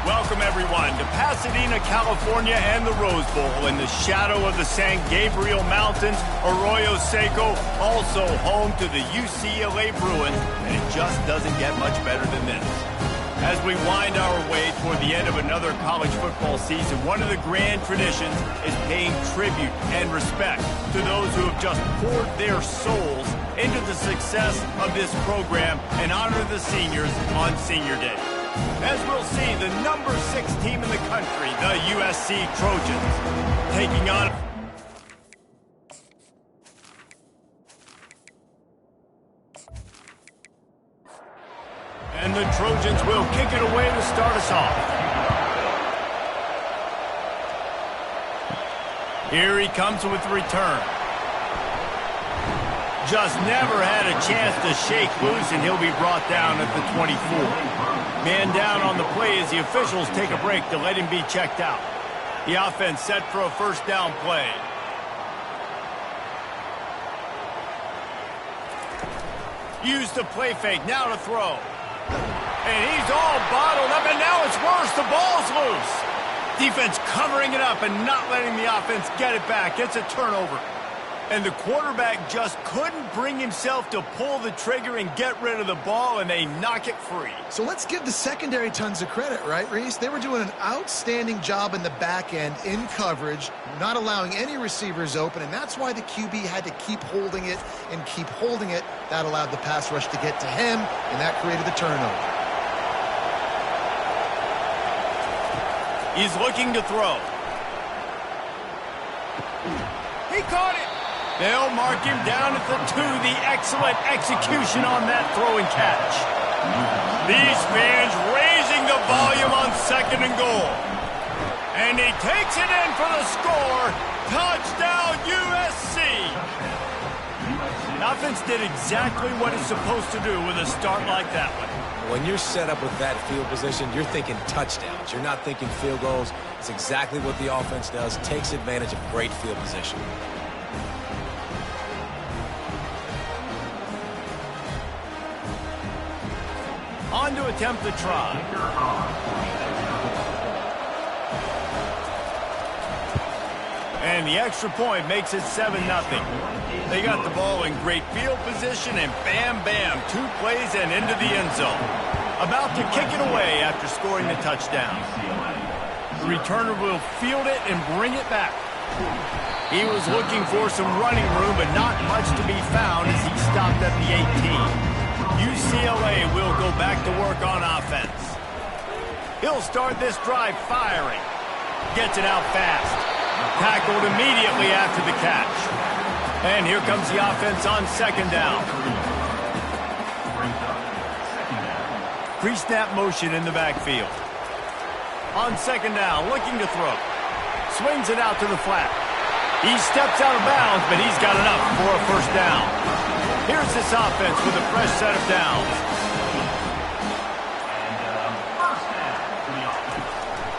Welcome, everyone, to Pasadena, California and the Rose Bowl in the shadow of the San Gabriel Mountains, Arroyo Seco, also home to the UCLA Bruins, and it just doesn't get much better than this. As we wind our way toward the end of another college football season, one of the grand traditions is paying tribute and respect to those who have just poured their souls into the success of this program and honor the seniors on Senior Day. As we'll see, the number 6 team in the country, the USC Trojans, taking on... And the Trojans will kick it away to start us off. Here he comes with the return. Just never had a chance to shake loose, and he'll be brought down at the 24. Man down on the play as the officials take a break to let him be checked out. The offense set for a first down play. Used the play fake, now to throw. And he's all bottled up, and now it's worse. The ball's loose. Defense covering it up and not letting the offense get it back. It's a turnover. And the quarterback just couldn't bring himself to pull the trigger and get rid of the ball, and they knock it free. So let's give the secondary tons of credit, right, Reese? They were doing an outstanding job in the back end in coverage, not allowing any receivers open, and that's why the QB had to keep holding it and keep holding it. That allowed the pass rush to get to him, and that created the turnover. He's looking to throw. He caught it. They'll mark him down at the 2. The excellent execution on that throw and catch. These fans raising the volume on 2nd and goal. And he takes it in for the score. Touchdown, USC. The offense did exactly what it's supposed to do with a start like that one. When you're set up with that field position, you're thinking touchdowns. You're not thinking field goals. It's exactly what the offense does. Takes advantage of great field position. On to attempt the try. And the extra point makes it 7-0. They got the ball in great field position, and bam, bam, 2 plays and into the end zone. About to kick it away after scoring the touchdown. The returner will field it and bring it back. He was looking for some running room, but not much to be found as he stopped at the 18. UCLA will go back to work on offense. He'll start this drive firing. Gets it out fast. Tackled immediately after the catch. And here comes the offense on 2nd down. Pre-snap motion in the backfield. On 2nd down, looking to throw. Swings it out to the flat. He steps out of bounds, but he's got enough for a first down. Here's this offense with a fresh set of downs.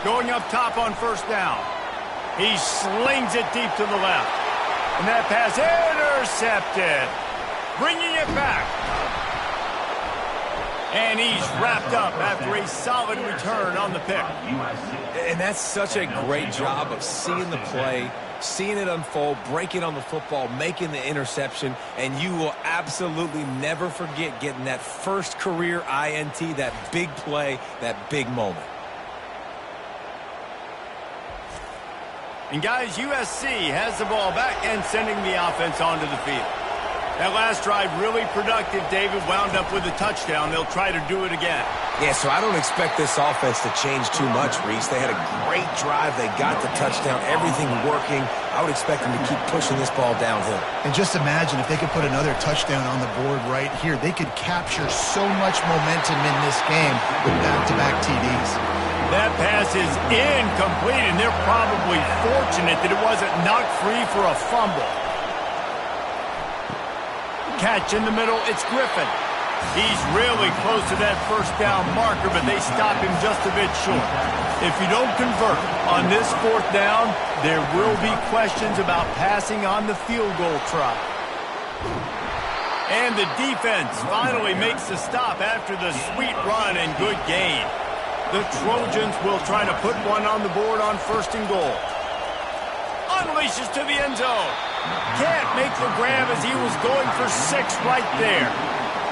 Going up top on first down. He slings it deep to the left. And that pass intercepted. Bringing it back. And he's wrapped up after a solid return on the pick. And that's such a great job of seeing the play, seeing it unfold, breaking on the football, making the interception, and you will absolutely never forget getting that first career INT, that big play, that big moment. And guys, USC has the ball back and sending the offense onto the field. That last drive really productive. David wound up with a touchdown. They'll try to do it again. Yeah, so I don't expect this offense to change too much, Reese. They had a great drive. They got the touchdown. Everything working. I would expect them to keep pushing this ball downhill. And just imagine if they could put another touchdown on the board right here. They could capture so much momentum in this game with back-to-back TDs. That pass is incomplete, and they're probably fortunate that it wasn't knocked free for a fumble. Catch in the middle, it's Griffin. He's really close to that first down marker, but they stop him just a bit short. If you don't convert on this 4th down, there will be questions about passing on the field goal try. And the defense finally makes the stop after the sweet run and good gain. The Trojans will try to put one on the board on 1st and goal. Unleashes to the end zone. Can't make the grab as he was going for 6 right there.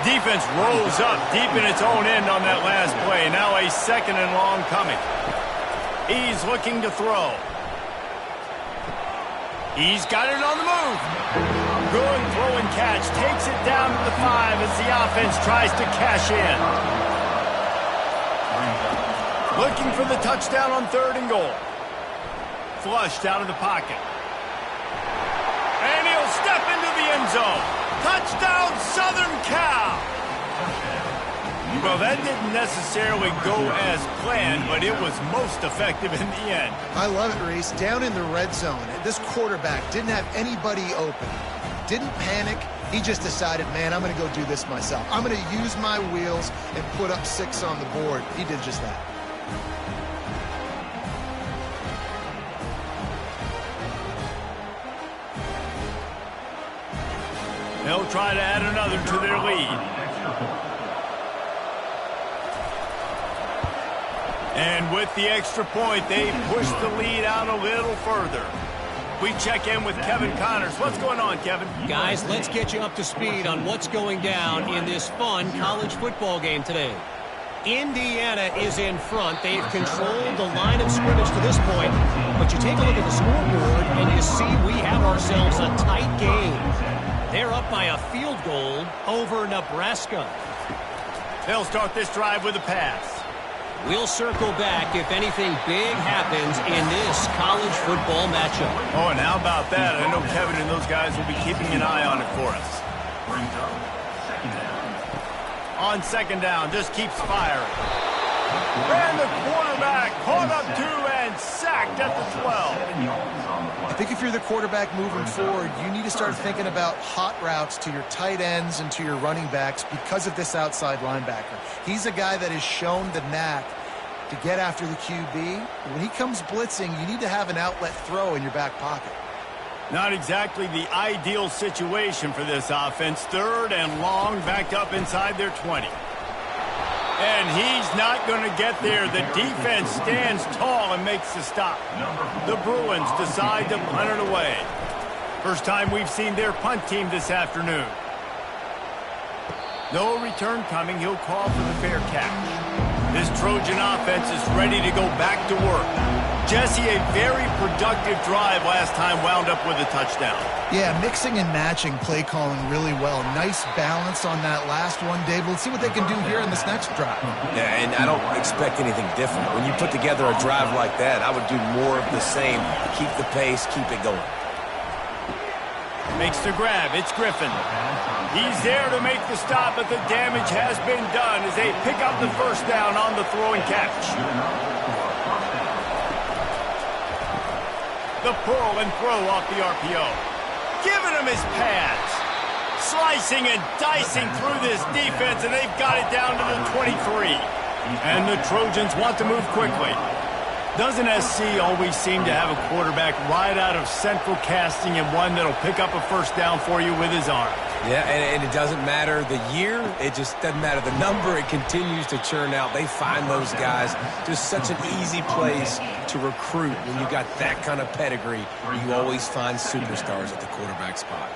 Defense rose up deep in its own end on that last play. Now a 2nd and long coming. He's looking to throw. He's got it on the move. Good throw and catch. Takes it down to the 5 as the offense tries to cash in. Looking for the touchdown on 3rd and goal. Flushed out of the pocket. And he'll step into the end zone. Touchdown, Southern Cal! Well, that didn't necessarily go as planned, but it was most effective in the end. I love it, Reese. Down in the red zone, this quarterback didn't have anybody open. Didn't panic. He just decided, man, I'm going to go do this myself. I'm going to use my wheels and put up 6 on the board. He did just that. They'll try to add another to their lead. And with the extra point, they push the lead out a little further. We check in with Kevin Connors. What's going on, Kevin? Guys, let's get you up to speed on what's going down in this fun college football game today. Indiana is in front. They've controlled the line of scrimmage to this point. But you take a look at the scoreboard, and you see we have ourselves a tight game. They're up by a field goal over Nebraska. They'll start this drive with a pass. We'll circle back if anything big happens in this college football matchup. Oh, and how about that? I know Kevin and those guys will be keeping an eye on it for us. On 2nd down, just keeps firing. And the quarterback caught up 2 and sacked at the 12. I think if you're the quarterback moving forward, you need to start thinking about hot routes to your tight ends and to your running backs because of this outside linebacker. He's a guy that has shown the knack to get after the QB. When he comes blitzing, you need to have an outlet throw in your back pocket. Not exactly the ideal situation for this offense. 3rd and long, backed up inside their 20. And he's not going to get there. The defense stands tall and makes the stop. The Bruins decide to punt it away. First time we've seen their punt team this afternoon. No return coming. He'll call for the fair catch. This Trojan offense is ready to go back to work. Jesse, a very productive drive last time, wound up with a touchdown. Yeah, mixing and matching play calling really well. Nice balance on that last one, Dave. Let's see what they can do here in this next drive. Yeah, and I don't expect anything different. When you put together a drive like that, I would do more of the same. Keep the pace, keep it going. Makes the grab. It's Griffin. He's there to make the stop, but the damage has been done as they pick up the 1st down on the throw and catch. The pull and throw off the RPO. Giving him his pads. Slicing and dicing through this defense, and they've got it down to the 23. And the Trojans want to move quickly. Doesn't SC always seem to have a quarterback right out of central casting and one that'll pick up a 1st down for you with his arm? Yeah, and it doesn't matter the year. It just doesn't matter the number. It continues to churn out. They find those guys. Just such an easy place to recruit when you got that kind of pedigree. You always find superstars at the quarterback spot.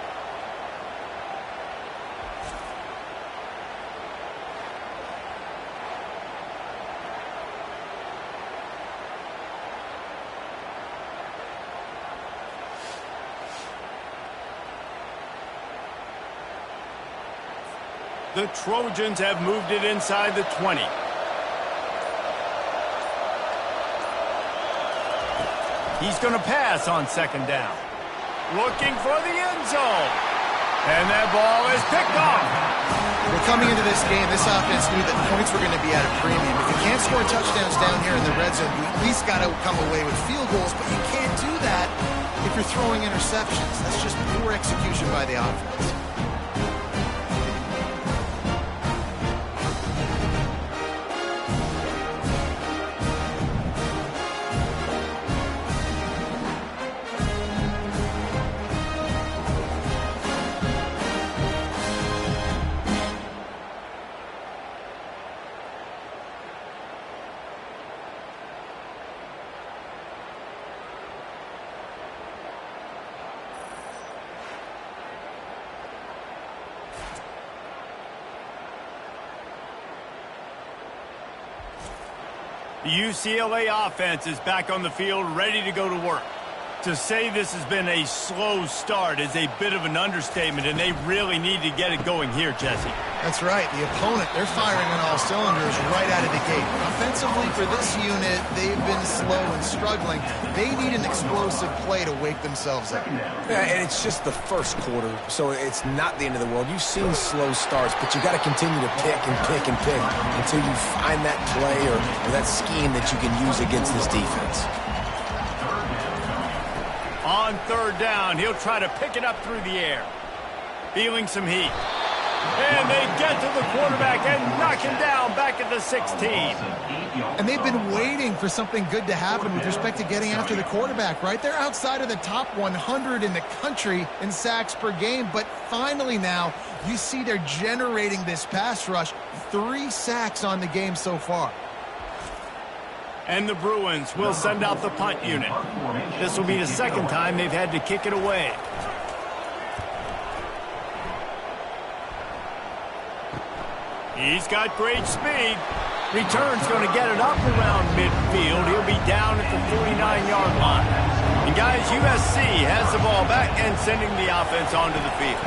The Trojans have moved it inside the 20. He's going to pass on 2nd down. Looking for the end zone. And that ball is picked off. Well, coming into this game, this offense knew that points were going to be at a premium. If you can't score touchdowns down here in the red zone, you at least got to come away with field goals, but you can't do that if you're throwing interceptions. That's just poor execution by the offense. The UCLA offense is back on the field, ready to go to work. To say this has been a slow start is a bit of an understatement, and they really need to get it going here, Jesse. That's right. The opponent, they're firing on all cylinders right out of the gate. Offensively, for this unit, they've been slow and struggling. They need an explosive play to wake themselves up. Yeah, and it's just the first quarter, so it's not the end of the world. You've seen slow starts, but you got to continue to pick and pick and pick until you find that play or that scheme that you can use against this defense. On third down, he'll try to pick it up through the air. Feeling some heat. And they get to the quarterback and knock him down back at the 16. And they've been waiting for something good to happen with respect to getting after the quarterback, right? They're outside of the top 100 in the country in sacks per game, but finally now you see they're generating this pass rush. 3 sacks on the game so far. And the Bruins will send out the punt unit. This will be the second time they've had to kick it away. He's got great speed. Return's going to get it up around midfield. He'll be down at the 49-yard line. And guys, USC has the ball back and sending the offense onto the field.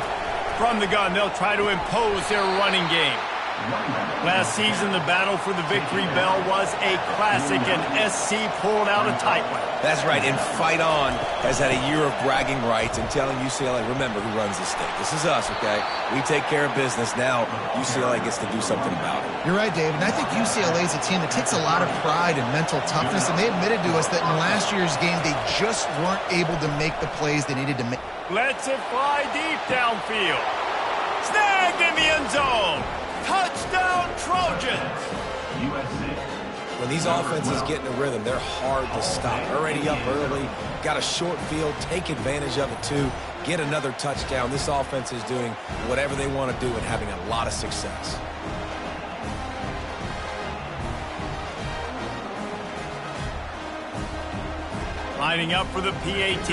From the gun, they'll try to impose their running game. Last season, the battle for the victory bell was a classic, and SC pulled out a tight one. That's right, and Fight On has had a year of bragging rights and telling UCLA, remember who runs the state. This is us, okay? We take care of business. Now UCLA gets to do something about it. You're right, Dave, and I think UCLA is a team that takes a lot of pride in mental toughness, and they admitted to us that in last year's game, they just weren't able to make the plays they needed to make. Lets it fly deep downfield. Snagged in the end zone. Touchdown, Trojans! When these offenses get in a rhythm, they're hard to stop. Already up early, got a short field, take advantage of it too, get another touchdown. This offense is doing whatever they want to do and having a lot of success. Lining up for the PAT.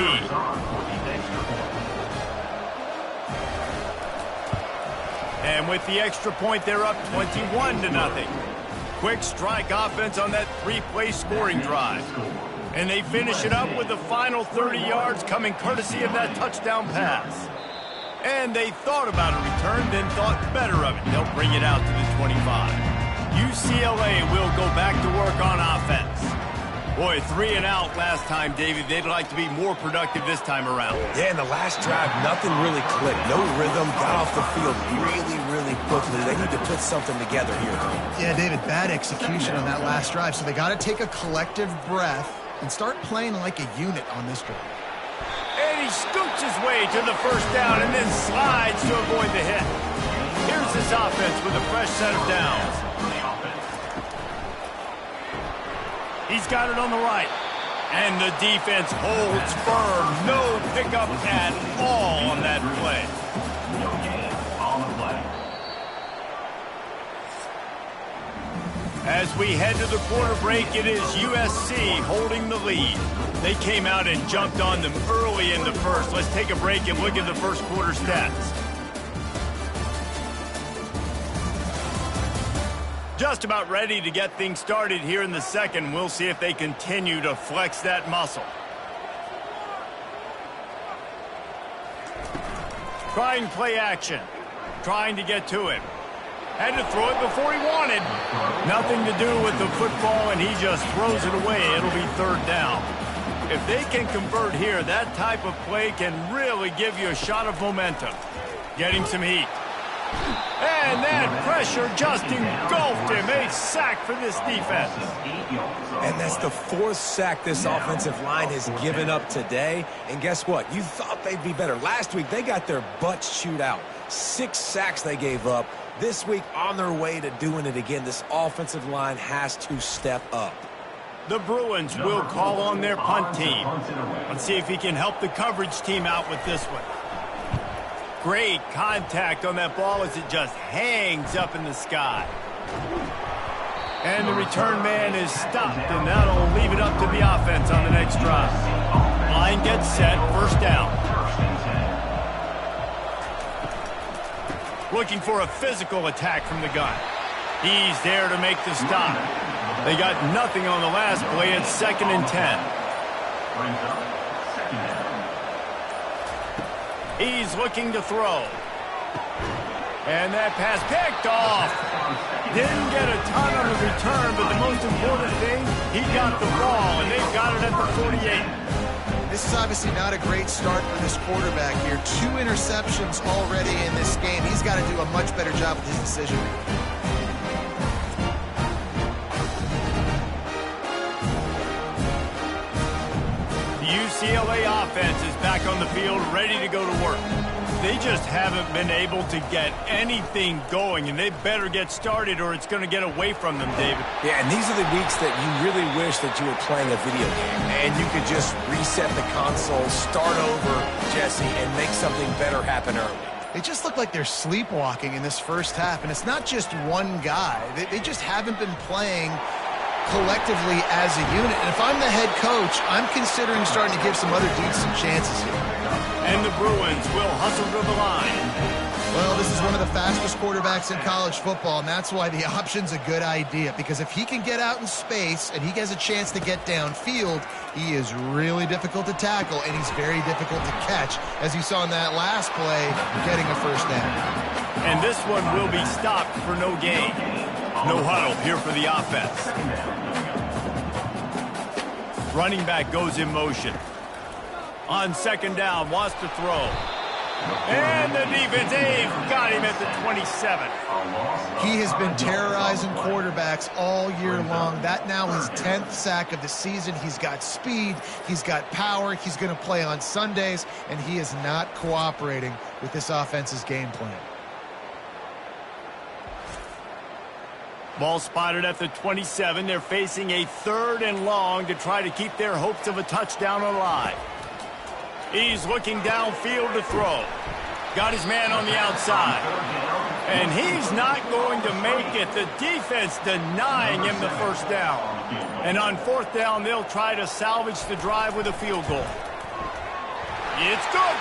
And with the extra point, they're up 21-0. Quick strike offense on that 3-play scoring drive. And they finish it up with the final 30 yards coming courtesy of that touchdown pass. And they thought about a return, then thought better of it. They'll bring it out to the 25. UCLA will go back to work on offense. Boy, 3 and out last time, David. They'd like to be more productive this time around. Yeah, in the last drive, nothing really clicked. No rhythm, got off the field really quickly. They need to put something together here. Yeah, David, bad execution on that last drive. So they got to take a collective breath and start playing like a unit on this drive. And he scoots his way to the first down and then slides to avoid the hit. Here's this offense with a fresh set of downs. He's got it on the right. And the defense holds firm. No pickup at all on that play. As we head to the quarter break, it is USC holding the lead. They came out and jumped on them early in the first. Let's take a break and look at the first quarter stats. Just about ready to get things started here in the second. We'll see if they continue to flex that muscle. Trying play action. Trying to get to him. Had to throw it before he wanted. Nothing to do with the football, and he just throws it away. It'll be third down. If they can convert here, that type of play can really give you a shot of momentum. Getting some heat. And that pressure just engulfed him. A sack for this defense. And that's the 4th sack this offensive line has given up today. And guess what? You thought they'd be better. Last week, they got their butts chewed out. 6 sacks they gave up. This week, on their way to doing it again, this offensive line has to step up. The Bruins will call on their punt team. Let's see if he can help the coverage team out with this one. Great contact on that ball as it just hangs up in the sky. And the return man is stopped, and that'll leave it up to the offense on the next drive. Line gets set, first down. Looking for a physical attack from the gun. He's there to make the stop. They got nothing on the last play. It's 2nd and 10. He's looking to throw. And that pass picked off. Didn't get a ton on the return, but the most important thing, he got the ball, and they've got it at the 48. This is obviously not a great start for this quarterback here. 2 interceptions already in this game. He's got to do a much better job with his decision. The UCLA offense is back on the field, ready to go to work. They just haven't been able to get anything going, and they better get started or it's going to get away from them, David. Yeah, and these are the weeks that you really wish that you were playing a video game and you could just reset the console, start over, Jesse, and make something better happen early. They just look like they're sleepwalking in this first half, and it's not just one guy. They just haven't been playing collectively as a unit. And if I'm the head coach, I'm considering starting to give some other dudes some chances here. And the Bruins will hustle to the line. Well, this is one of the fastest quarterbacks in college football, and that's why the option's a good idea. Because if he can get out in space and he has a chance to get downfield, he is really difficult to tackle, and he's very difficult to catch, as you saw in that last play, getting a first down. And this one will be stopped for no gain. No huddle here for the offense. Running back goes in motion. On 2nd down, wants to throw. And the defense, they've got him at the 27. He has been terrorizing quarterbacks all year long. That now his 10th sack of the season. He's got speed. He's got power. He's going to play on Sundays, and he is not cooperating with this offense's game plan. Ball spotted at the 27. They're facing a 3rd and long to try to keep their hopes of a touchdown alive. He's looking downfield to throw. Got his man on the outside. And he's not going to make it. The defense denying him the first down. And on 4th down, they'll try to salvage the drive with a field goal. It's good.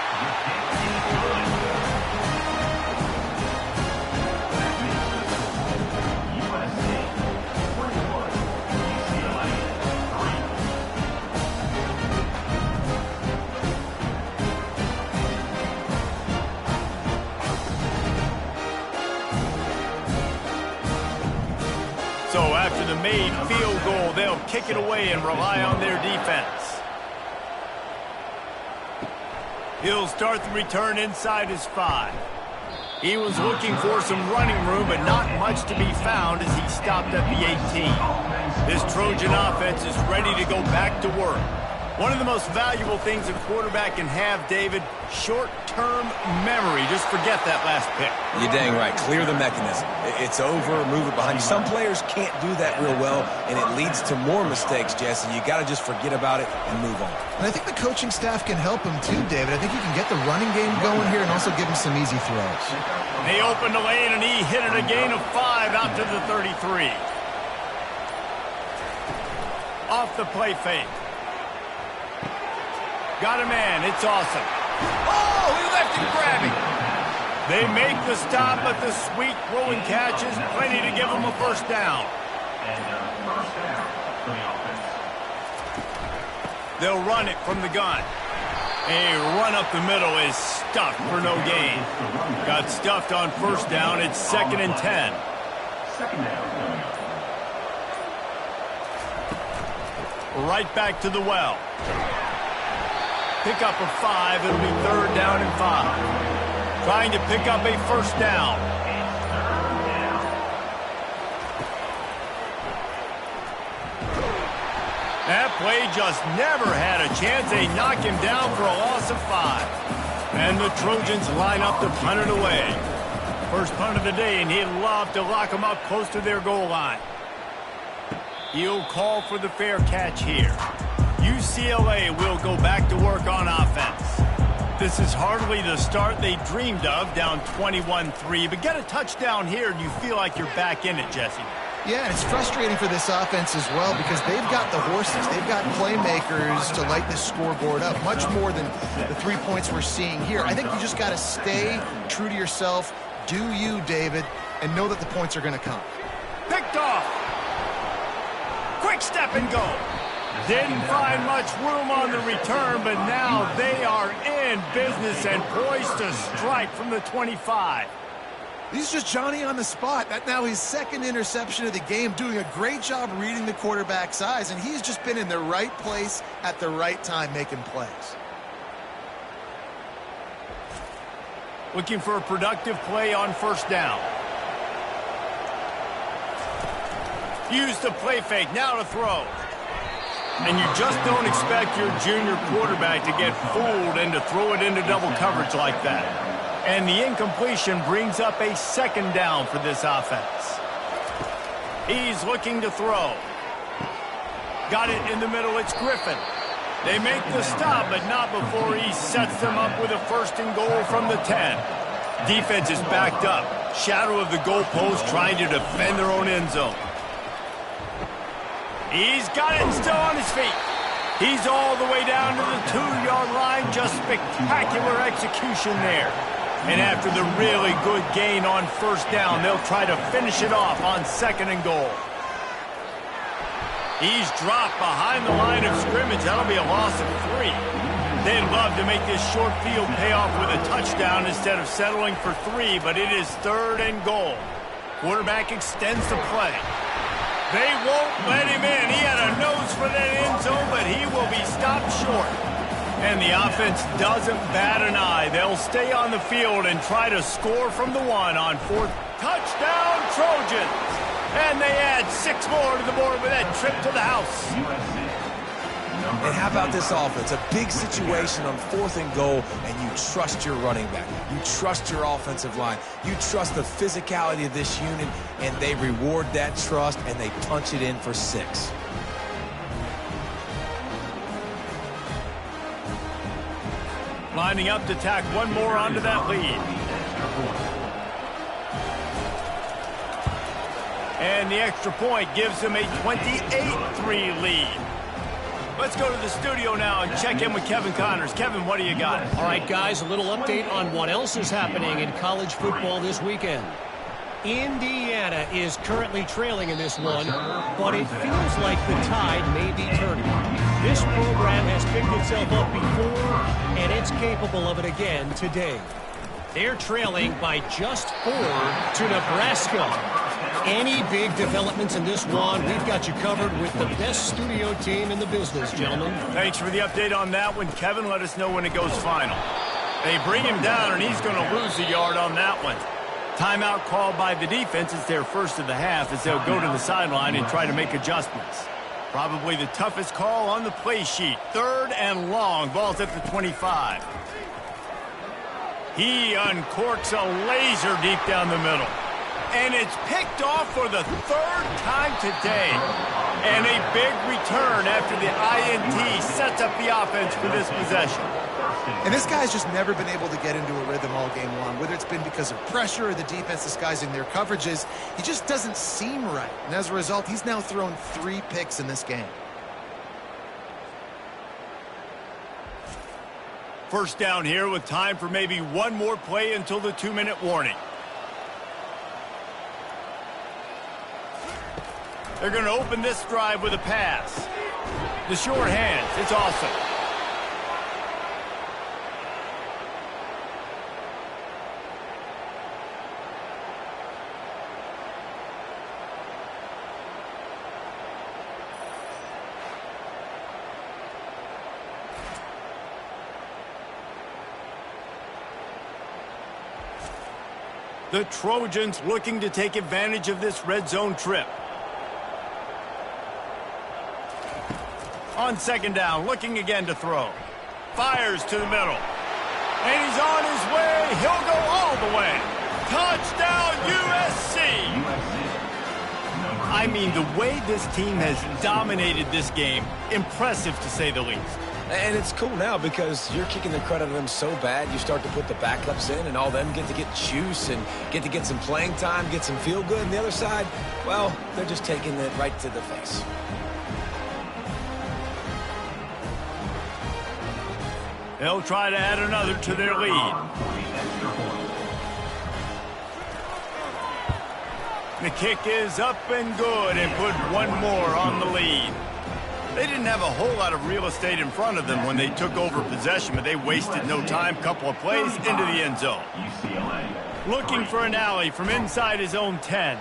So after the made field goal, they'll kick it away and rely on their defense. He'll start the return inside his 5. He was looking for some running room, but not much to be found as he stopped at the 18. This Trojan offense is ready to go back to work. One of the most valuable things a quarterback can have, David, short-term memory. Just forget that last pick. You're dang right. Clear the mechanism. It's over, move it behind you. Some players can't do that real well, and it leads to more mistakes, Jesse. You got to just forget about it and move on. And I think the coaching staff can help him too, David. I think he can get the running game going here and also give him some easy throws. They opened the lane, and he hit it a gain of 5 out to the 33. Off the play fake. Got a man. It's awesome. Oh, he left him grabbing. They make the stop, but the sweet throwing catch is plenty to give them a first down. They'll run it from the gun. A run up the middle is stuffed for no gain. Got stuffed on first down. It's 2nd and 10. Right back to the well. Pick up a 5. It'll be 3rd down and 5. Trying to pick up a first down. That play just never had a chance. They knock him down for a loss of 5. And the Trojans line up to punt it away. First punt of the day, and he'd love to lock them up close to their goal line. He'll call for the fair catch here. UCLA will go back to work on offense. This is hardly the start they dreamed of, down 21-3. But get a touchdown here, and you feel like you're back in it, Jesse. Yeah, and it's frustrating for this offense as well because they've got the horses. They've got playmakers to light this scoreboard up, much more than the 3 points we're seeing here. I think you just got to stay true to yourself, do you, David, and know that the points are going to come. Picked off. Quick step and go. Didn't find much room on the return, but now they are in business and poised to strike from the 25. He's just Johnny on the spot. That now his second interception of the game, doing a great job reading the quarterback's eyes, and he's just been in the right place at the right time making plays. Looking for a productive play on first down. Use the play fake, now to throw. And you just don't expect your junior quarterback to get fooled and to throw it into double coverage like that. And the incompletion brings up a second down for this offense. He's looking to throw. Got it in the middle, it's Griffin. They make the stop, but not before he sets them up with a first and goal from the 10. Defense is backed up. Shadow of the goalpost trying to defend their own end zone. He's got it and still on his feet. He's all the way down to the 2-yard line. Just spectacular execution there. And after the really good gain on first down, they'll try to finish it off on second and goal. He's dropped behind the line of scrimmage. That'll be a loss of 3. They'd love to make this short field pay off with a touchdown instead of settling for 3, but it is third and goal. Quarterback extends the play. They won't let him in. He had a nose for that end zone, but he will be stopped short. And the offense doesn't bat an eye. They'll stay on the field and try to score from the 1 on fourth. Touchdown, Trojans! And they add 6 more to the board with that trip to the house. And how about this offense? A big situation on fourth and goal, and you trust your running back. You trust your offensive line. You trust the physicality of this unit, and they reward that trust, and they punch it in for 6. Lining up to tack one more onto that lead. And the extra point gives them a 28-3 lead. Let's go to the studio now and check in with Kevin Connors. Kevin, what do you got? All right, guys, a little update on what else is happening in college football this weekend. Indiana is currently trailing in this one, but it feels like the tide may be turning. This program has picked itself up before, and it's capable of it again today. They're trailing by just 4 to Nebraska. Any big developments in this one, we've got you covered with the best studio team in the business, gentlemen. Thanks for the update on that one, Kevin. Let us know when it goes final. They bring him down, and he's going to lose a yard on that one. Timeout called by the defense. It's their first of the half as they'll go to the sideline and try to make adjustments. Probably the toughest call on the play sheet. 3rd and long. Ball's at the 25. He uncorks a laser deep down the middle. And it's picked off for the 3rd time today. And a big return after the INT sets up the offense for this possession. And this guy's just never been able to get into a rhythm all game long, whether it's been because of pressure or the defense disguising their coverages. He just doesn't seem right. And as a result, he's now thrown 3 picks in this game. First down here with time for maybe one more play until the 2-minute warning. They're going to open this drive with a pass. The short hands, it's awesome. The Trojans looking to take advantage of this red zone trip. On second down, looking again to throw. Fires to the middle. And he's on his way. He'll go all the way. Touchdown, USC! I mean, the way this team has dominated this game, impressive to say the least. And it's cool now because you're kicking the credit of them so bad, you start to put the backups in, and all them get to get juice and get to get some playing time, get some feel good. And the other side, well, they're just taking it right to the face. They'll try to add another to their lead. The kick is up and good and put one more on the lead. They didn't have a whole lot of real estate in front of them when they took over possession, but they wasted no time. Couple of plays into the end zone. UCLA. Looking for an alley from inside his own 10.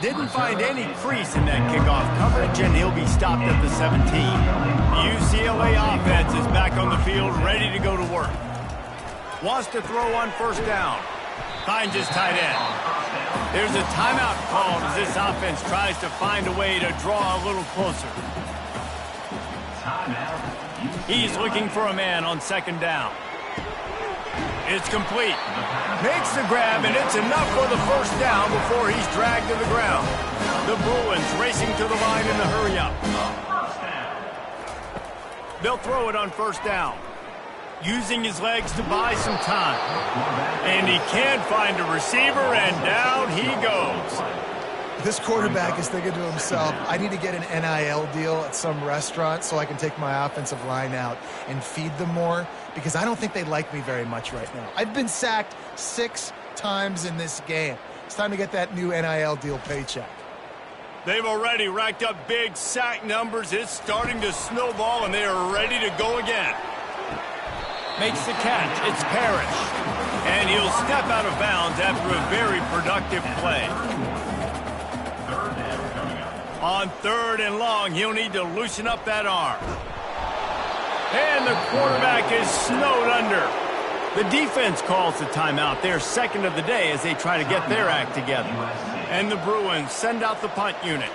Didn't find any crease in that kickoff coverage, and he'll be stopped at the 17. The UCLA offense is back on the field, ready to go to work. Wants to throw on first down. Finds his tight end. There's a timeout called as this offense tries to find a way to draw a little closer. He's looking for a man on second down. It's complete. Makes the grab, and it's enough for the first down before he's dragged to the ground. The Bruins racing to the line in the hurry-up. They'll throw it on first down. Using his legs to buy some time. And he can't find a receiver, and down he goes. This quarterback is thinking to himself, I need to get an NIL deal at some restaurant so I can take my offensive line out and feed them more, because I don't think they like me very much right now. I've been sacked 6 times in this game. It's time to get that new NIL deal paycheck. They've already racked up big sack numbers. It's starting to snowball, and they are ready to go again. Makes the catch. It's Parrish. And he'll step out of bounds after a very productive play. On third and long, he'll need to loosen up that arm. And the quarterback is snowed under. The defense calls the timeout. They're second of the day as they try to get their act together. And the Bruins send out the punt unit.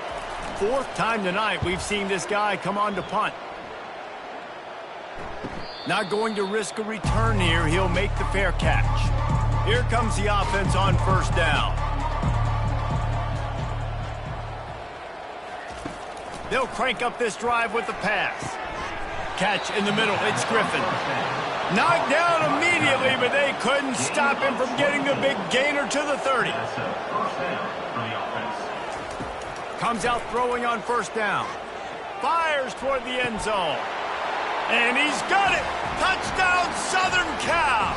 4th time tonight we've seen this guy come on to punt. Not going to risk a return here. He'll make the fair catch. Here comes the offense on first down. They'll crank up this drive with the pass. Catch in the middle. It's Griffin. Knocked down immediately, but they couldn't stop him from getting the big gainer to the 30. Comes out throwing on first down. Fires toward the end zone. And he's got it. Touchdown, Southern Cal.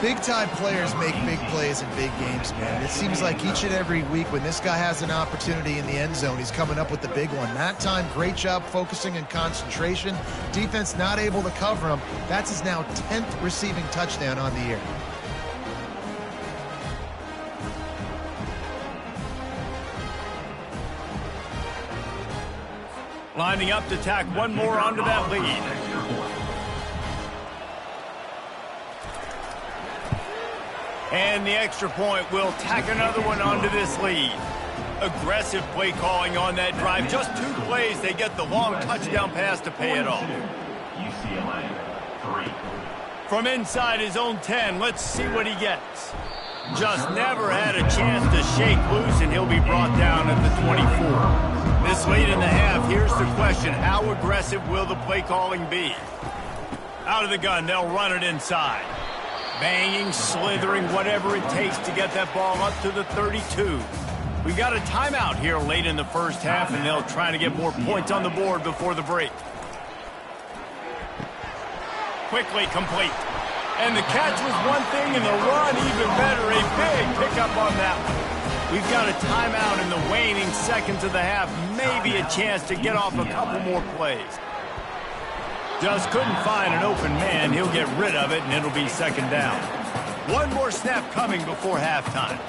Big-time players make big plays in big games, man. It seems like each and every week when this guy has an opportunity in the end zone, he's coming up with the big one. That time, great job focusing and concentration. Defense not able to cover him. That's his now 10th receiving touchdown on the year. Lining up to tack one more onto that lead. And the extra point will tack another one onto this lead. Aggressive play calling on that drive. Just 2 plays, they get the long touchdown pass to pay it off. UCLA 3. From inside his own 10, let's see what he gets. Just never had a chance to shake loose, and he'll be brought down at the 24. This late in the half, here's the question. How aggressive will the play calling be? Out of the gun, they'll run it inside. Banging, slithering, whatever it takes to get that ball up to the 32. We've got a timeout here late in the first half, and they'll try to get more points on the board before the break. Quickly complete. And the catch was one thing, and the run even better. A big pickup on that one. We've got a timeout in the waning seconds of the half. Maybe a chance to get off a couple more plays. Just couldn't find an open man. He'll get rid of it, and it'll be second down. One more snap coming before halftime.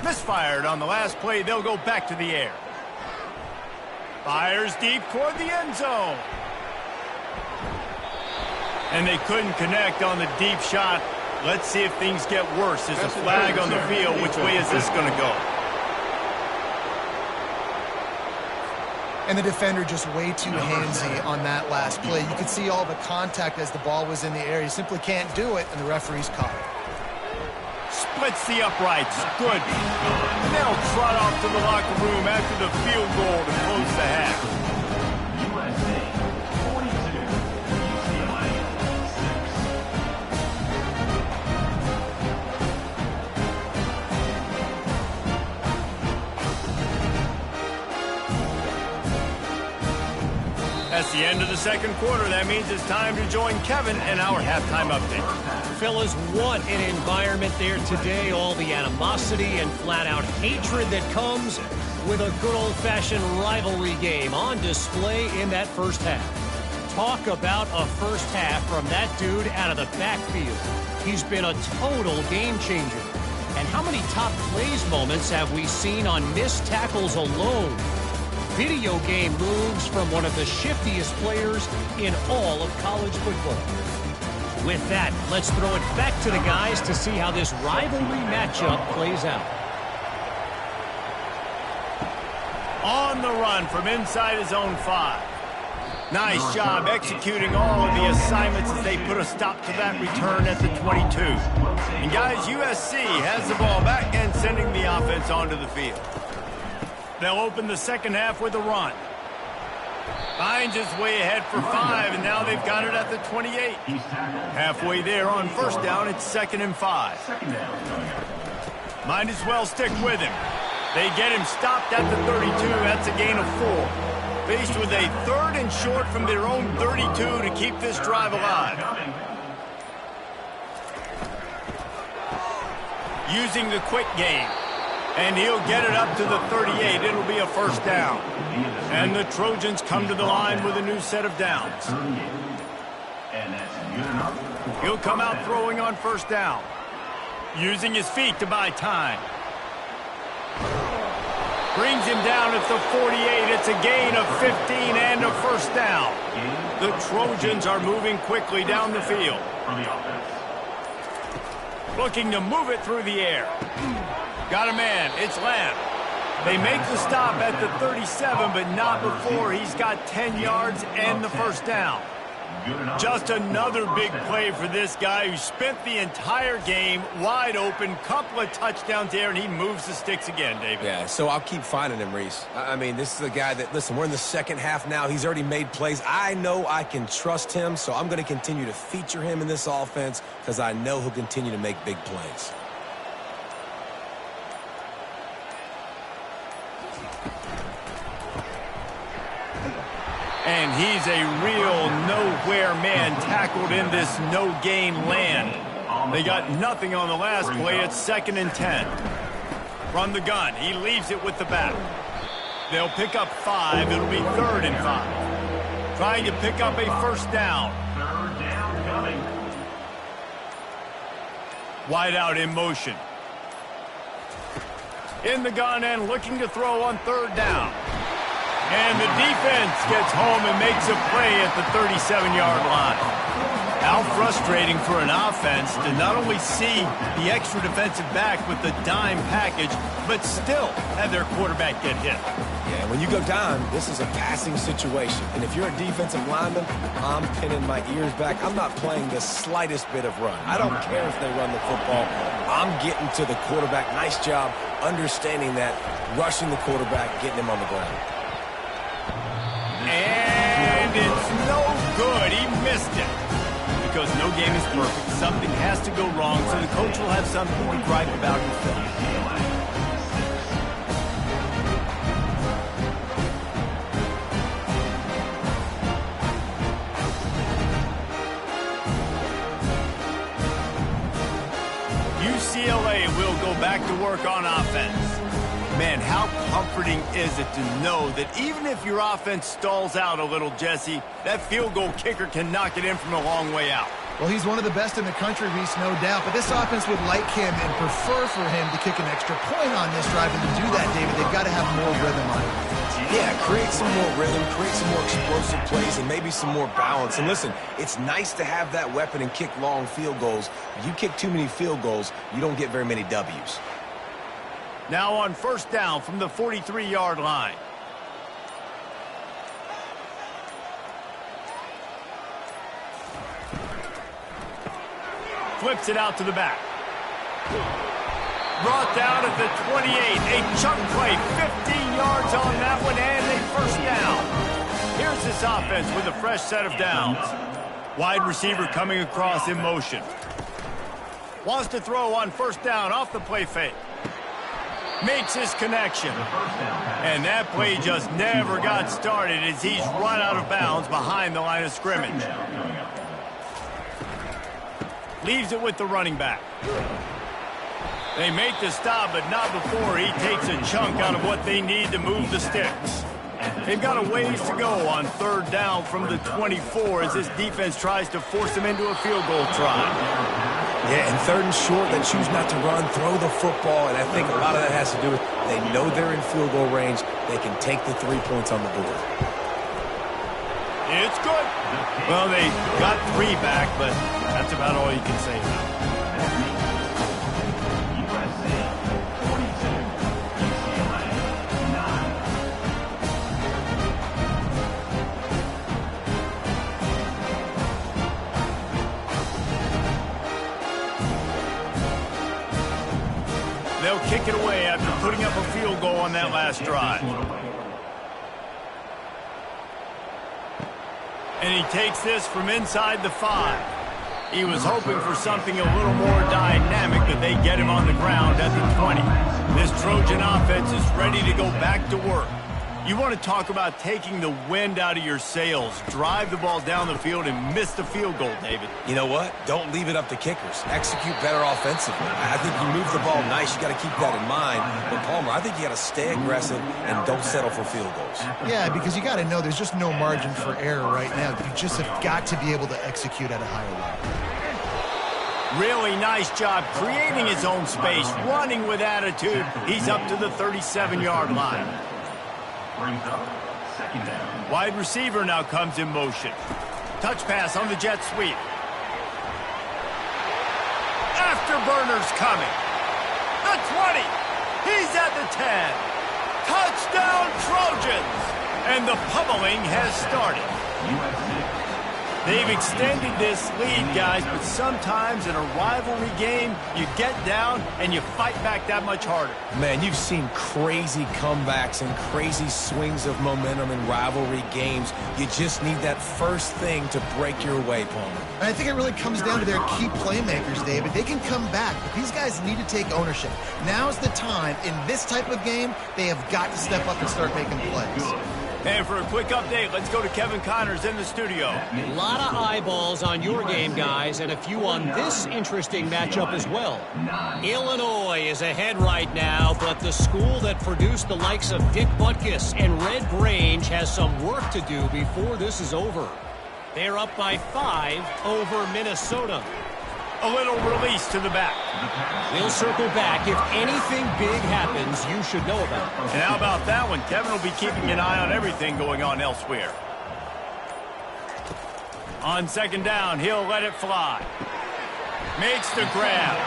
Misfired on the last play. They'll go back to the air. Fires deep toward the end zone. And they couldn't connect on the deep shot. Let's see if things get worse. There's a flag on the field. Which way is this going to go? And the defender just way too handsy on that last play. You could see all the contact as the ball was in the air. He simply can't do it, and the referee's caught it. Splits the uprights. Good. And they'll trot off to the locker room after the field goal to close the half. As It's the end of the second quarter. That means it's time to join Kevin and our halftime update. Fellas, what an environment there today. All the animosity and flat-out hatred that comes with a good old-fashioned rivalry game on display in that first half. Talk about a first half from that dude out of the backfield. He's been a total game changer. And how many top plays moments have we seen on missed tackles alone? Video game moves from one of the shiftiest players in all of college football. With that, let's throw it back to the guys to see how this rivalry matchup plays out. On the run from inside his own 5. Nice job executing all of the assignments as they put a stop to that return at the 22. And guys, USC has the ball back and sending the offense onto the field. They'll open the second half with a run. Finds his way ahead for 5, and now they've got it at the 28. Halfway there on first down, it's 2nd and 5. Might as well stick with him. They get him stopped at the 32. That's a gain of 4. Faced with a 3rd and short from their own 32 to keep this drive alive. Using the quick game. And he'll get it up to the 38. It'll be a first down. And the Trojans come to the line with a new set of downs. He'll come out throwing on first down. Using his feet to buy time. Brings him down at the 48. It's a gain of 15 and a first down. The Trojans are moving quickly down the field. Looking to move it through the air. Got a man. It's Lamb. They make the stop at the 37, but not before he's got 10 yards and the first down. Just another big play for this guy who spent the entire game wide open, couple of touchdowns there, and he moves the sticks again, David. Yeah, so I'll keep finding him, Reese. I mean, this is a guy that, listen, we're in the second half now. He's already made plays. I know I can trust him, so I'm going to continue to feature him in this offense because I know he'll continue to make big plays. And he's a real nowhere man tackled in this no-gain land. They got nothing on the last play. It's 2nd and 10. From the gun, he leaves it with the back. They'll pick up 5. It'll be 3rd and 5. Trying to pick up a first down. Wide out in motion. In the gun and looking to throw on 3rd down. And the defense gets home and makes a play at the 37-yard line. How frustrating for an offense to not only see the extra defensive back with the dime package, but still have their quarterback get hit. Yeah, when you go down, this is a passing situation. And if you're a defensive lineman, I'm pinning my ears back. I'm not playing the slightest bit of run. I don't care if they run the football. I'm getting to the quarterback. Nice job understanding that, rushing the quarterback, getting him on the ground. And it's no good. He missed it. Because no game is perfect. Something has to go wrong, so the coach will have something to gripe about himself. UCLA will go back to work on offense. Man, how comforting is it to know that even if your offense stalls out a little, Jesse, that field goal kicker can knock it in from a long way out. Well, he's one of the best in the country, Reese, no doubt. But this offense would like him and prefer for him to kick an extra point on this drive. And to do that, David, they've got to have more rhythm on it. Yeah, create some more rhythm, create some more explosive plays, and maybe some more balance. And listen, it's nice to have that weapon and kick long field goals. If you kick too many field goals, you don't get very many W's. Now on first down from the 43-yard line. Flips it out to the back. Brought down at the 28. A chunk play, 15 yards on that one, and a first down. Here's this offense with a fresh set of downs. Wide receiver coming across in motion. Wants to throw on first down off the play fake. Makes his connection. And that play just never got started as he's run out of bounds behind the line of scrimmage. Leaves it with the running back. They make the stop, but not before he takes a chunk out of what they need to move the sticks. They've got a ways to go on third down from the 24 as this defense tries to force them into a field goal try. Yeah, and third and short, they choose not to run, throw the football, and I think a lot of that has to do with they know they're in field goal range. They can take the 3 points on the board. It's good. Well, they got 3 back, but that's about all you can say about it. They'll kick it away after putting up a field goal on that last drive. And he takes this from inside the 5. He was hoping for something a little more dynamic, but they get him on the ground at the 20. This Trojan offense is ready to go back to work. You want to talk about taking the wind out of your sails. Drive the ball down the field and miss the field goal, David. You know what? Don't leave it up to kickers. Execute better offensively. I think you move the ball nice. You got to keep that in mind. But, Palmer, I think you got to stay aggressive and don't settle for field goals. Yeah, because you got to know there's just no margin for error right now. You just have got to be able to execute at a higher level. Really nice job creating his own space, running with attitude. He's up to the 37-yard line. Brings up second down. Wide receiver now comes in motion. Touch pass on the jet sweep. Afterburner's coming. The 20. He's at the 10. Touchdown Trojans. And the pummeling has started. USC. They've extended this lead, guys, but sometimes in a rivalry game, you get down and you fight back that much harder. Man, you've seen crazy comebacks and crazy swings of momentum in rivalry games. You just need that first thing to break your way, Palmer. And I think it really comes down to their key playmakers, David. They can come back, but these guys need to take ownership. Now's the time. In this type of game, they have got to step up and start making plays. And for a quick update, let's go to Kevin Connors in the studio. A lot of eyeballs on your game, guys, and a few on this interesting matchup as well. Illinois is ahead right now, but the school that produced the likes of Dick Butkus and Red Grange has some work to do before this is over. They're up by 5 over Minnesota. A little release to the back. We'll circle back. If anything big happens, you should know about it. And how about that one? Kevin will be keeping an eye on everything going on elsewhere. On second down, he'll let it fly. Makes the grab.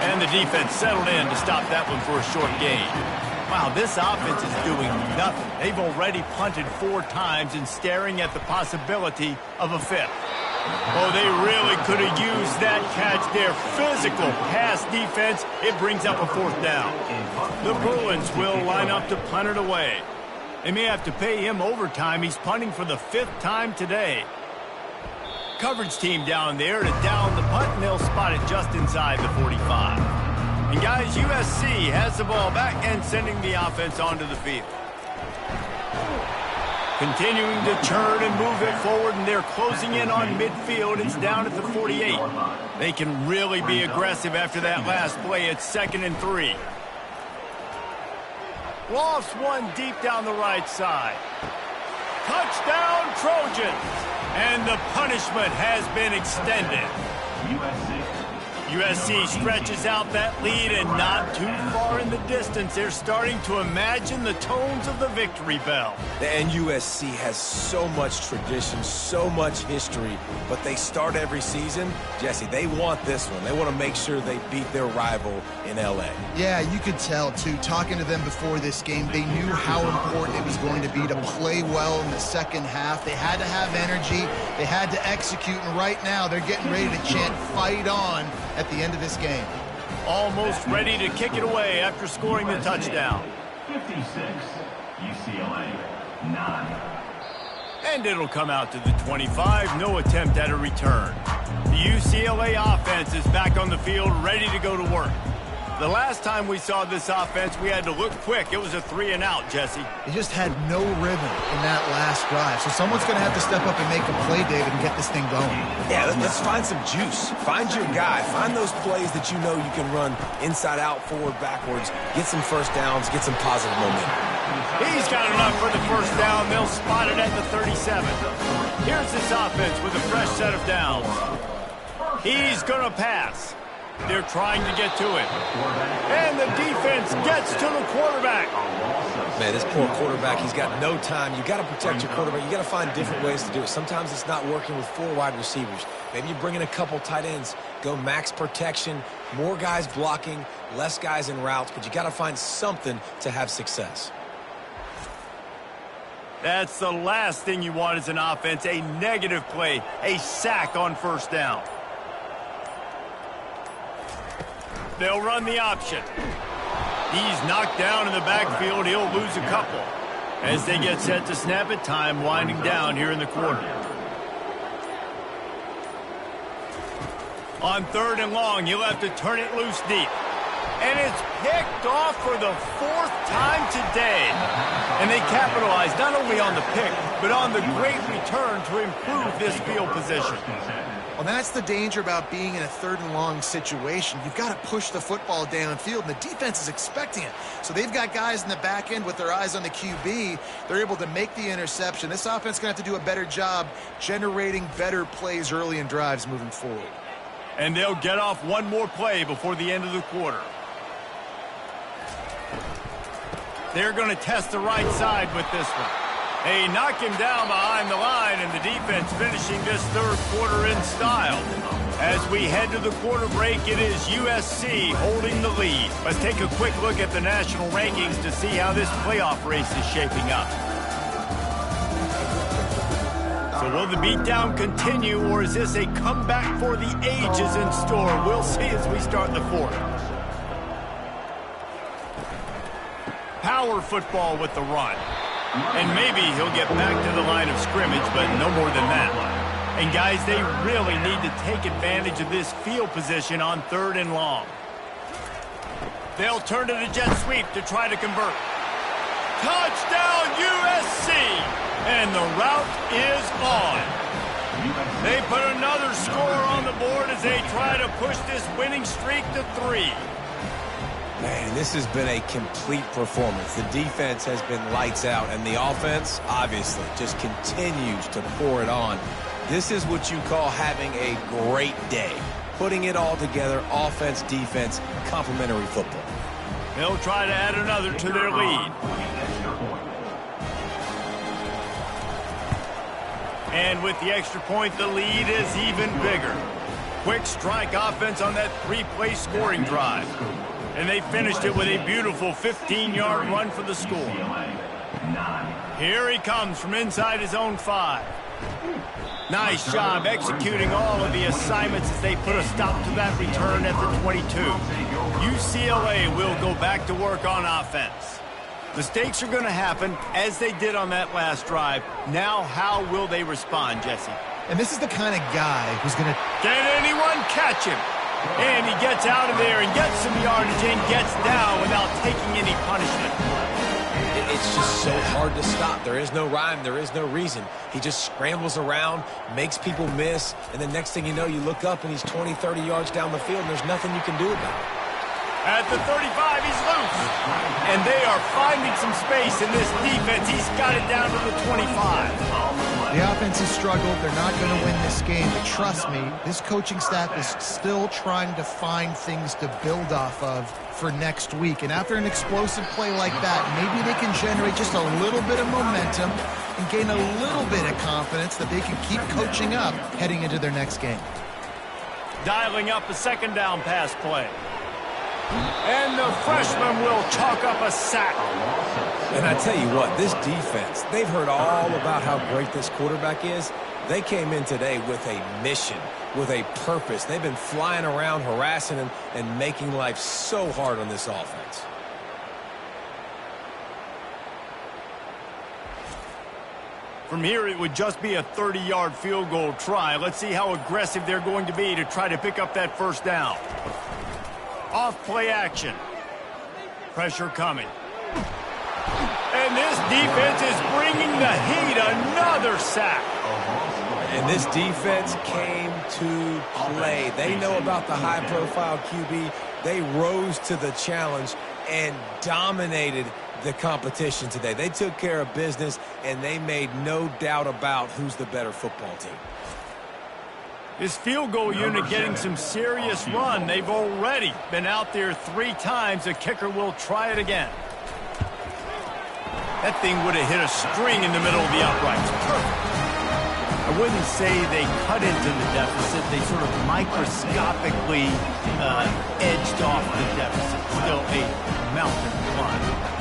And the defense settled in to stop that one for a short gain. Wow, this offense is doing nothing. They've already punted 4 times and staring at the possibility of a 5th. Oh, they really could have used that catch there. Physical pass defense. It brings up a 4th down. The Bruins will line up to punt it away. They may have to pay him overtime. He's punting for the 5th time today. Coverage team down there to down the punt, and they'll spot it just inside the 45. And guys, USC has the ball back and sending the offense onto the field. Continuing to turn and move it forward, and they're closing in on midfield. It's down at the 48. They can really be aggressive after that last play. It's 2nd and 3. Lofts one deep down the right side. Touchdown Trojans! And the punishment has been extended. USC stretches out that lead, and not too far in the distance, they're starting to imagine the tones of the victory bell. And USC has so much tradition, so much history, but they start every season. Jesse, they want this one. They want to make sure they beat their rival in L.A. Yeah, you could tell, too. Talking to them before this game, they knew how important it was going to be to play well in the second half. They had to have energy. They had to execute, and right now they're getting ready to chant "Fight on" at the end of this game. Almost ready to kick it away after scoring the touchdown. 56, UCLA, 9. And it'll come out to the 25. No attempt at a return. The UCLA offense is back on the field, ready to go to work. The last time we saw this offense, we had to look quick. It was a 3-and-out, Jesse. He just had no rhythm in that last drive. So someone's going to have to step up and make a play, David, and get this thing going. Yeah, let's find some juice. Find your guy. Find those plays that you know you can run inside out, forward, backwards. Get some first downs. Get some positive momentum. He's got enough for the first down. They'll spot it at the 37. Here's this offense with a fresh set of downs. He's going to pass. They're trying to get to it. And the defense gets to the quarterback. Man, this poor quarterback, he's got no time. You got to protect your quarterback. You got to find different ways to do it. Sometimes it's not working with 4 wide receivers. Maybe you bring in a couple tight ends. Go max protection. More guys blocking, less guys in routes. But you got to find something to have success. That's the last thing you want as an offense. A negative play. A sack on first down. They'll run the option. He's knocked down in the backfield. He'll lose a couple. As they get set to snap it, time winding down here in the quarter. On 3rd and long, he'll have to turn it loose deep. And it's picked off for the 4th time today. And they capitalize not only on the pick, but on the great return to improve this field position. Well, that's the danger about being in a 3rd and long situation. You've got to push the football downfield, and the defense is expecting it. So they've got guys in the back end with their eyes on the QB. They're able to make the interception. This offense is going to have to do a better job generating better plays early in drives moving forward. And they'll get off one more play before the end of the quarter. They're going to test the right side with this one. They knock him down behind the line, and the defense finishing this 3rd quarter in style. As we head to the quarter break, it is USC holding the lead. Let's take a quick look at the national rankings to see how this playoff race is shaping up. So will the beatdown continue, or is this a comeback for the ages in store? We'll see as we start the 4th. Power football with the run. And maybe he'll get back to the line of scrimmage, but no more than that. And guys, they really need to take advantage of this field position on 3rd and long. They'll turn to the jet sweep to try to convert. Touchdown USC! And the route is on. They put another score on the board as they try to push this winning streak to 3. Man, this has been a complete performance. The defense has been lights out, and the offense, obviously, just continues to pour it on. This is what you call having a great day. Putting it all together, offense, defense, complementary football. They'll try to add another to their lead. And with the extra point, the lead is even bigger. Quick strike offense on that 3-play scoring drive. And they finished it with a beautiful 15-yard run for the score. Here he comes from inside his own 5. Nice job executing all of the assignments as they put a stop to that return at the 22. UCLA will go back to work on offense. Mistakes are going to happen as they did on that last drive. Now how will they respond, Jesse? And this is the kind of guy who's going to... Can anyone catch him? And he gets out of there and gets some yardage and gets down without taking any punishment. It's just so hard to stop. There is no rhyme. There is no reason. He just scrambles around, makes people miss, and the next thing you know, you look up and he's 20, 30 yards down the field, and there's nothing you can do about it. At the 35, he's loose. And they are finding some space in this defense. He's got it down to the 25. The offense has struggled. They're not going to win this game. But trust me, this coaching staff is still trying to find things to build off of for next week. And after an explosive play like that, maybe they can generate just a little bit of momentum and gain a little bit of confidence that they can keep coaching up heading into their next game. Dialing up a 2nd down pass play. And the freshman will chalk up a sack. And I tell you what, this defense, they've heard all about how great this quarterback is. They came in today with a mission, with a purpose. They've been flying around, harassing him, and making life so hard on this offense. From here, it would just be a 30-yard field goal try. Let's see how aggressive they're going to be to try to pick up that first down. Off play action. Pressure coming. And this defense is bringing the heat. Another sack. And this defense came to play. They know about the high-profile QB. They rose to the challenge and dominated the competition today. They took care of business, and they made no doubt about who's the better football team. This field goal unit getting some serious run. They've already been out there 3 times. The kicker will try it again. That thing would have hit a string in the middle of the uprights. Perfect. I wouldn't say they cut into the deficit. They sort of microscopically edged off the deficit. Still a mountain to climb.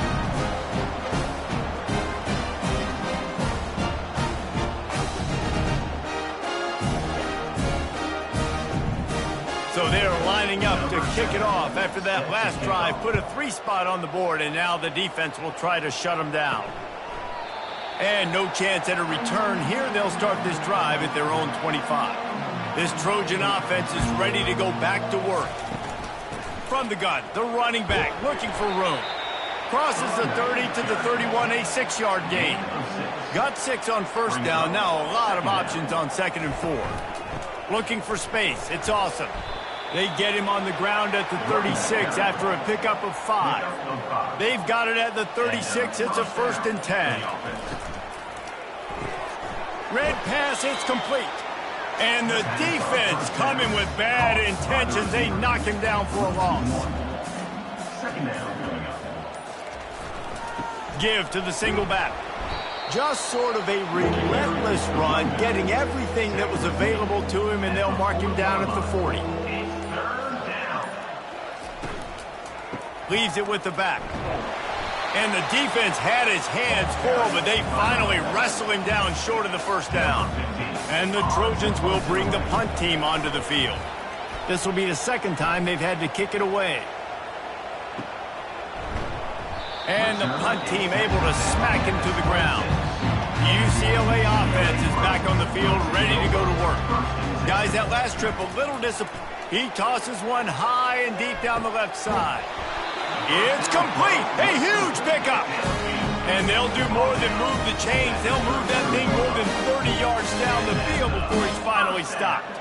So they're lining up to kick it off after that last drive. Put a 3 spot on the board, and now the defense will try to shut them down. And no chance at a return here. They'll start this drive at their own 25. This Trojan offense is ready to go back to work. From the gun, the running back looking for room. Crosses the 30 to the 31, a 6-yard gain. Got 6 on first down. Now a lot of options on 2nd and 4. Looking for space. It's awesome. They get him on the ground at the 36 after a pickup of 5. They've got it at the 36. It's a 1st and 10. Red pass, it's complete. And the defense coming with bad intentions. They knock him down for a loss. Give to the single back. Just sort of a relentless run, getting everything that was available to him, and they'll mark him down at the 40. Leaves it with the back. And the defense had his hands full, but they finally wrestle him down short of the 1st down. And the Trojans will bring the punt team onto the field. This will be the 2nd time they've had to kick it away. And the punt team able to smack him to the ground. UCLA offense is back on the field, ready to go to work. Guys, that last trip a little disappointing. He tosses one high and deep down the left side. It's complete. A huge pickup. And they'll do more than move the chains. They'll move that thing more than 30 yards down the field before he's finally stopped.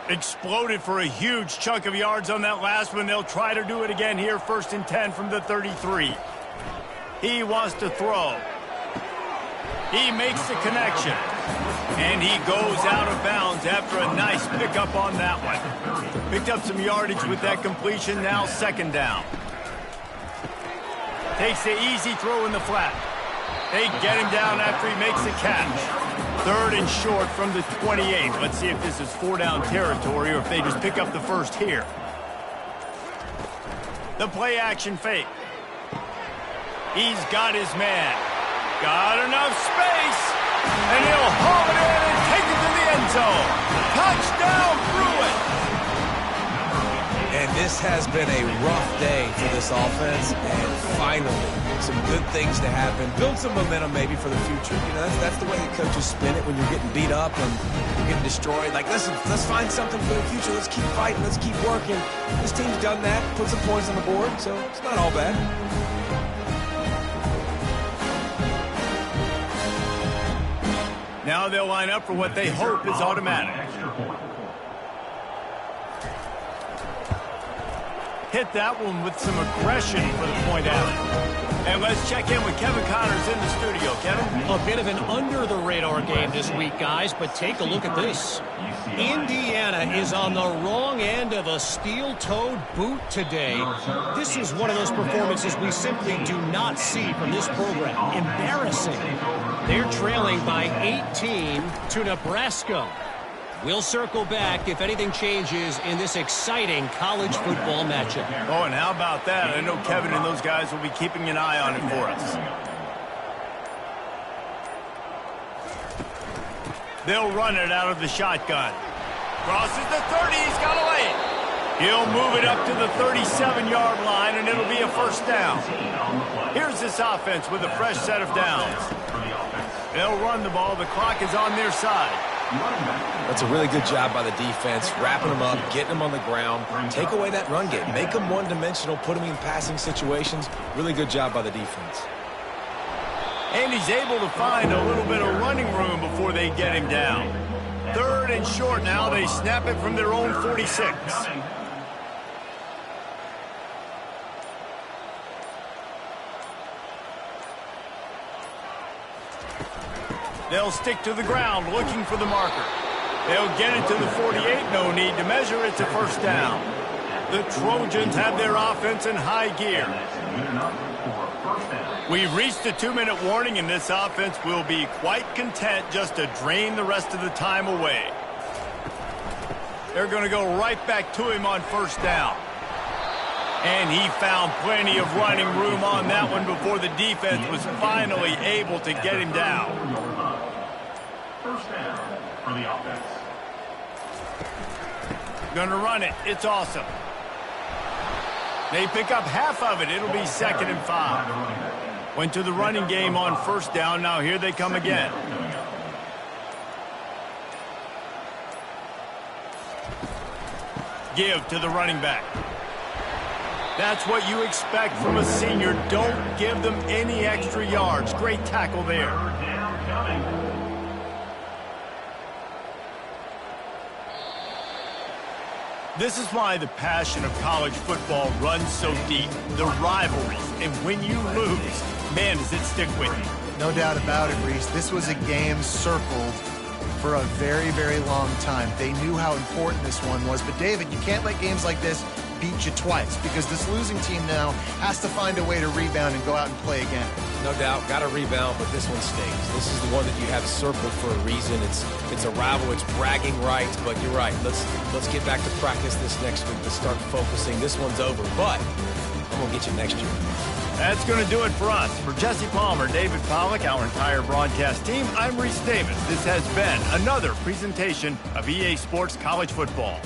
Exploded for a huge chunk of yards on that last one. They'll try to do it again here. 1st and 10 from the 33. He wants to throw. He makes the connection. And he goes out of bounds after a nice pickup on that one. Picked up some yardage with that completion. Now 2nd down. Takes the easy throw in the flat. They get him down after he makes the catch. 3rd and short from the 28. Let's see if this is 4-down territory or if they just pick up the 1st here. The play action fake. He's got his man. Got enough space. And he'll haul it in and take it to the end zone. Touchdown, Bruin. And this has been a rough day for this offense. And finally, some good things to happen. Build some momentum maybe for the future. You know, that's the way the coaches spin it when you're getting beat up and you're getting destroyed. Like, listen, let's find something for the future. Let's keep fighting. Let's keep working. This team's done that. Put some points on the board, so it's not all bad. Now they'll line up for what they hope is automatic. Hit that one with some aggression for the point out. And let's check in with Kevin Connors in the studio. Kevin? A bit of an under-the-radar game this week, guys, but take a look at this. Indiana is on the wrong end of a steel-toed boot today. This is one of those performances we simply do not see from this program. Embarrassing. They're trailing by 18 to Nebraska. We'll circle back if anything changes in this exciting college football matchup. Oh, and how about that? I know Kevin and those guys will be keeping an eye on it for us. They'll run it out of the shotgun. Crosses the 30. He's got a lane. He'll move it up to the 37-yard line, and it'll be a first down. Here's this offense with a fresh set of downs. They'll run the ball. The clock is on their side. That's a really good job by the defense, wrapping them up, getting them on the ground. Take away that run game. Make them one-dimensional, put them in passing situations. Really good job by the defense. And he's able to find a little bit of running room before they get him down. 3rd and short now. They snap it from their own 46. They'll stick to the ground looking for the marker. They'll get it to the 48. No need to measure. It's a first down. The Trojans have their offense in high gear. We've reached a 2-minute warning, and this offense will be quite content just to drain the rest of the time away. They're going to go right back to him on first down. And he found plenty of running room on that one before the defense was finally able to get him down. First down for the offense. Going to run it. It's awesome. They pick up half of it. It'll be 2nd and 5. Went to the running game on first down. Now here they come again. Give to the running back. That's what you expect from a senior. Don't give them any extra yards. Great tackle there. This is why the passion of college football runs so deep. The rivalries. And when you lose, man, does it stick with you. No doubt about it, Reese. This was a game circled for a very, very long time. They knew how important this one was. But, David, you can't let games like this beat you twice, because this losing team now has to find a way to rebound and go out and play again. No doubt, got to rebound, but this one stings. This is the one that you have circled for a reason. It's a rival, it's bragging rights, but you're right. Let's get back to practice this next week. Let's start focusing. This one's over, but I'm going to get you next year. That's going to do it for us. For Jesse Palmer, David Pollack, our entire broadcast team, I'm Reese Davis. This has been another presentation of EA Sports College Football.